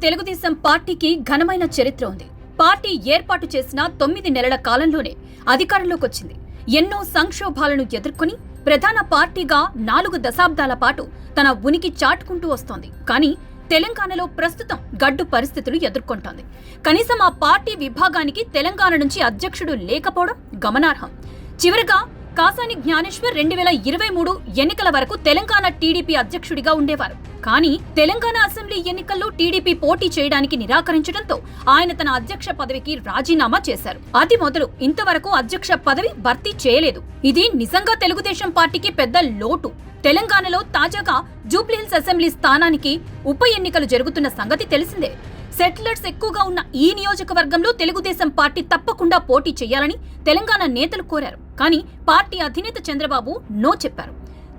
తెలుగుదేశం పార్టీకి ఘనమైన చరిత్ర ఉంది. పార్టీ ఏర్పాటు చేసిన 9 నెలల కాలంలోనే అధికారంలోకి వచ్చింది. ఎన్నో సంక్షోభాలను ఎదుర్కొని ప్రధాన పార్టీగా 4 దశాబ్దాల పాటు తన ఉనికి చాటుకుంటూ వస్తోంది. కానీ తెలంగాణలో ప్రస్తుతం గడ్డు పరిస్థితులు ఎదుర్కొంటోంది. కనీసం ఆ పార్టీ విభాగానికి తెలంగాణ నుంచి అధ్యక్షుడు లేకపోవడం గమనార్హం. చివరగా కాసాని జ్ఞానేశ్వర్ 2023 ఎన్నికల వరకు తెలంగాణ టీడీపీ అధ్యక్షుడిగా ఉండేవారు. కానీ తెలంగాణ అసెంబ్లీ ఎన్నికల్లో టీడీపీ పోటీ చేయడానికి నిరాకరించడంతో ఆయన తన అధ్యక్ష పదవికి రాజీనామా చేశారు. అది మొదలు ఇంతవరకు అధ్యక్ష పదవి భర్తీ చేయలేదు. ఇది నిజంగా తెలుగుదేశం పార్టీకి పెద్ద లోటు. తెలంగాణలో తాజాగా జూబ్లీహిల్స్ అసెంబ్లీ స్థానానికి ఉప ఎన్నికలు జరుగుతున్న సంగతి తెలిసిందే. సెటిలర్స్ ఎక్కువగా ఉన్న ఈ నియోజకవర్గంలో తెలుగుదేశం పార్టీ తప్పకుండా పోటీ చేయాలని తెలంగాణ నేతలు కోరారు. కానీ పార్టీ అధినేత చంద్రబాబు నో చెప్పారు.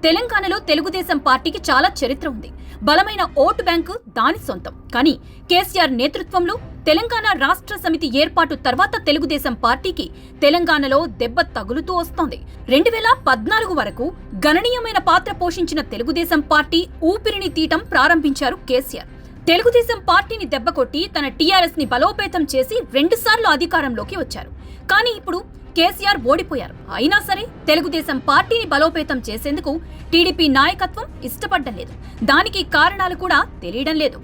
తెలంగాణలో తెలుగుదేశం పార్టీకి చాలా చరిత్ర ఉంది. బలమైన ఓటు బ్యాంకు దాని సొంతం. కానీ కేసీఆర్ నేతృత్వంలో తెలంగాణ రాష్ట్ర సమితి ఏర్పాటు తర్వాత తెలుగుదేశం పార్టీకి తెలంగాణలో దెబ్బ తగులుతూ వస్తోంది. 2014 వరకు గణనీయమైన పాత్ర పోషించిన తెలుగుదేశం పార్టీ ఊపిరిని తీయటం ప్రారంభించారు కేసీఆర్. తెలుగుదేశం పార్టీని దెబ్బకొట్టి తన టీఆర్ఎస్ ని బలోపేతం చేసి 2 సార్లు అధికారంలోకి వచ్చారు. కానీ ఇప్పుడు కేసీఆర్ ఓడిపోయారు. అయినా సరే తెలుగుదేశం పార్టీని బలోపేతం చేసేందుకు టీడీపీ నాయకత్వం ఇష్టపడడం లేదు. దానికి కారణాలు కూడా తెలియడం లేదు.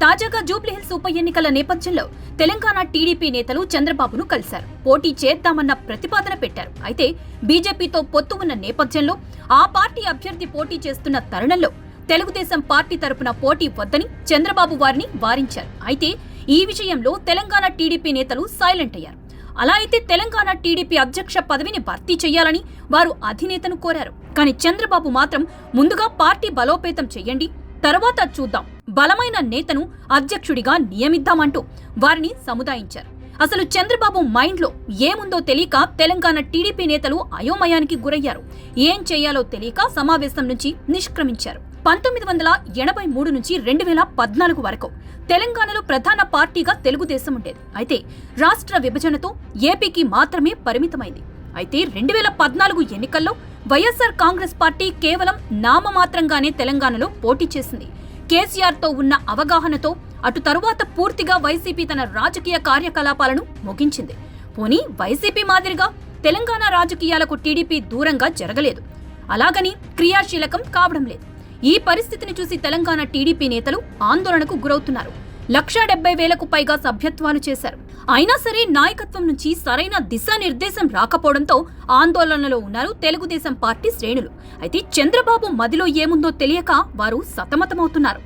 తాజాగా జూబ్లీహిల్స్ ఉప ఎన్నికల నేపథ్యంలో తెలంగాణ టీడీపీ నేతలు చంద్రబాబును కలిశారు. పోటీ చేద్దామన్న ప్రతిపాదన పెట్టారు. అయితే బీజేపీతో పొత్తు ఉన్న నేపథ్యంలో ఆ పార్టీ అభ్యర్థి పోటీ చేస్తున్న తరుణంలో తెలుగుదేశం పార్టీ తరపున పోటీ వద్దని చంద్రబాబు వారిని వారించారు. అయితే ఈ విషయంలో తెలంగాణ టీడీపీ నేతలు సైలెంట్ అయ్యారు. అలా అయితే తెలంగాణ టీడీపీ అధ్యక్ష పదవిని భర్తీ చేయాలని వారు అధినేతను కోరారు. కానీ చంద్రబాబు మాత్రం ముందుగా పార్టీ బలోపేతం చెయ్యండి, తర్వాత చూద్దాం, బలమైన నేతను అధ్యక్షుడిగా నియమిద్దామంటూ వారిని సముదాయించారు. అసలు చంద్రబాబు మైండ్లో ఏముందో తెలియక తెలంగాణ టీడీపీ నేతలు అయోమయానికి గురయ్యారు. ఏం చేయాలో తెలియక సమావేశం నుంచి నిష్క్రమించారు. 1983 నుంచి 2014 వరకు తెలంగాణలో ప్రధాన పార్టీగా తెలుగుదేశం ఉండేది. అయితే రాష్ట్ర విభజనతో ఏపీకి మాత్రమే పరిమితమైంది. అయితే 2014 ఎన్నికల్లో వైఎస్ఆర్ కాంగ్రెస్ పార్టీ కేవలం నామమాత్రంగానే తెలంగాణలో పోటీ చేసింది. కేసీఆర్తో ఉన్న అవగాహనతో అటు తరువాత పూర్తిగా వైసీపీ తన రాజకీయ కార్యకలాపాలను ముగించింది. పోనీ వైసీపీ మాదిరిగా తెలంగాణ రాజకీయాలకు టీడీపీ దూరంగా జరగలేదు, అలాగని క్రియాశీలకం కావడం లేదు. ఈ పరిస్థితిని చూసి తెలంగాణ టీడీపీ నేతలు ఆందోళనకు గురవుతున్నారు. 170,000కు పైగా సభ్యత్వాలు చేశారు. అయినా సరే నాయకత్వం నుంచి సరైన దిశానిర్దేశం రాకపోవడంతో ఆందోళనలో ఉన్నారు తెలుగుదేశం పార్టీ శ్రేణులు. అయితే చంద్రబాబు మదిలో ఏముందో తెలియక వారు సతమతమవుతున్నారు.